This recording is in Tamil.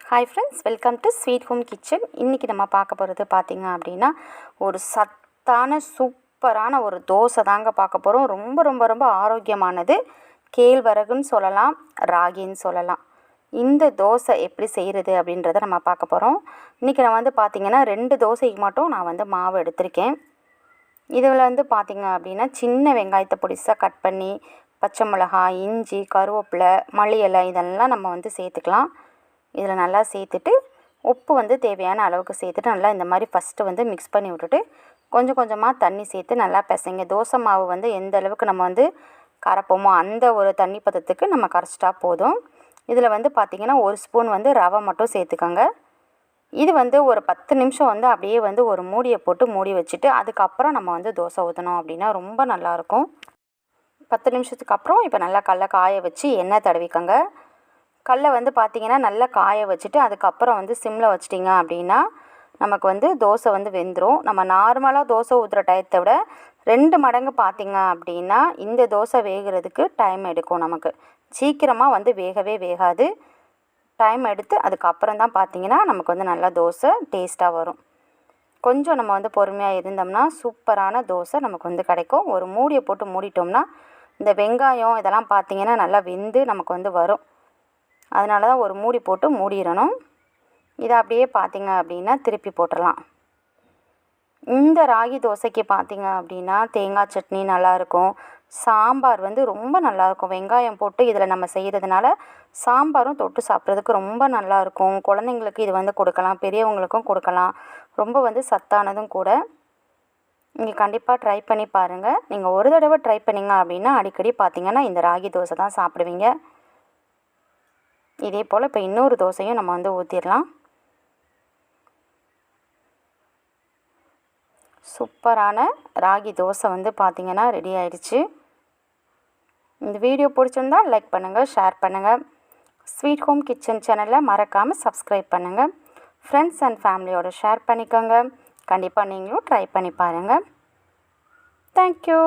Hi friends, welcome to sweet home kitchen. இன்றைக்கி நம்ம பார்க்க போகிறது பார்த்திங்க அப்படின்னா ஒரு சத்தான சூப்பரான ஒரு தோசை தாங்க பார்க்க போகிறோம். ரொம்ப ரொம்ப ரொம்ப ஆரோக்கியமானது. கேழ்வரகுன்னு சொல்லலாம், ராகின்னு சொல்லலாம். இந்த தோசை எப்படி செய்கிறது அப்படின்றத நம்ம பார்க்க போகிறோம். இன்றைக்கி நான் பார்த்திங்கன்னா 2 தோசைக்கு மட்டும் நான் மாவு எடுத்திருக்கேன். இதில் பார்த்திங்க அப்படின்னா சின்ன வெங்காயத்தை பொடிசாக கட் பண்ணி, பச்சை மிளகாய், இஞ்சி, கருவேப்பிலை, மல்லி இலை இதெல்லாம் நம்ம சேர்த்துக்கலாம். இதில் நல்லா சேர்த்துட்டு உப்பு தேவையான அளவுக்கு சேர்த்துட்டு நல்லா இந்த மாதிரி ஃபஸ்ட்டு மிக்ஸ் பண்ணி விட்டுட்டு கொஞ்சம் கொஞ்சமாக தண்ணி சேர்த்து நல்லா பிசைங்க. தோசை மாவு எந்த அளவுக்கு நம்ம கரைப்போமோ அந்த ஒரு தண்ணி பதத்துக்கு நம்ம கரைச்சிட்டா போதும். இதில் பார்த்திங்கன்னா 1 ஸ்பூன் ரவை மட்டும் சேர்த்துக்கோங்க. இது ஒரு 10 நிமிஷம் அப்படியே ஒரு மூடியை போட்டு மூடி வச்சுட்டு அதுக்கப்புறம் நம்ம தோசை ஊற்றணும் அப்படின்னா ரொம்ப நல்லாயிருக்கும். 10 நிமிஷத்துக்கு அப்புறம் இப்போ நல்லா கடல காய வச்சு எண்ணெய் தடவிக்கோங்க. கடல பார்த்திங்கன்னா நல்லா காய வச்சுட்டு அதுக்கப்புறம் சிம்மில் வச்சிட்டிங்க அப்படின்னா நமக்கு தோசை வெந்துடும். நம்ம நார்மலாக தோசை ஊற்றுற டயத்தை விட 2 மடங்கு பார்த்திங்க அப்படின்னா இந்த தோசை வேகிறதுக்கு டைம் எடுக்கும். நமக்கு சீக்கிரமாக வேகவே வேகாது. டைம் எடுத்து அதுக்கப்புறம் தான் பார்த்திங்கன்னா நமக்கு நல்லா தோசை டேஸ்ட்டாக வரும். கொஞ்சம் நம்ம பொறுமையாக இருந்தோம்னா சூப்பரான தோசை நமக்கு கிடைக்கும். ஒரு மூடியை போட்டு மூடிட்டோம்னா இந்த வெங்காயம் இதெல்லாம் பார்த்திங்கன்னா நல்லா வெந்து நமக்கு வரும். அதனால தான் ஒரு மூடி போட்டு மூடிடணும். இதை அப்படியே பார்த்திங்க அப்படின்னா திருப்பி போட்டுடலாம். இந்த ராகி தோசைக்கு பார்த்திங்க அப்படின்னா தேங்காய் சட்னி நல்லாயிருக்கும். சாம்பார் ரொம்ப நல்லாயிருக்கும். வெங்காயம் போட்டு இதில் நம்ம செய்கிறதுனால சாம்பாரும் தொட்டு சாப்பிட்றதுக்கு ரொம்ப நல்லாயிருக்கும். குழந்தைங்களுக்கு இது கொடுக்கலாம், பெரியவங்களுக்கும் கொடுக்கலாம். ரொம்ப சத்தானதும் கூட. நீங்கள் கண்டிப்பாக ட்ரை பண்ணி பாருங்கள். நீங்கள் ஒரு தடவை ட்ரை பண்ணிங்க அப்படின்னா அடிக்கடி பார்த்திங்கன்னா இந்த ராகி தோசை தான் சாப்பிடுவீங்க. இதே போல் இப்போ இன்னொரு தோசையும் நம்ம ஊற்றிடலாம். சூப்பரான ராகி தோசை பார்த்திங்கன்னா ரெடி ஆயிடுச்சு. இந்த வீடியோ பிடிச்சிருந்தா லைக் பண்ணுங்கள், ஷேர் பண்ணுங்கள். ஸ்வீட் ஹோம் கிச்சன் சேனலை மறக்காமல் சப்ஸ்கிரைப் பண்ணுங்கள். ஃப்ரெண்ட்ஸ் அண்ட் ஃபேமிலியோட ஷேர் பண்ணிக்கோங்க. கண்டிப்பாக நீங்களும் ட்ரை பண்ணி பாருங்கள். தேங்க்யூ.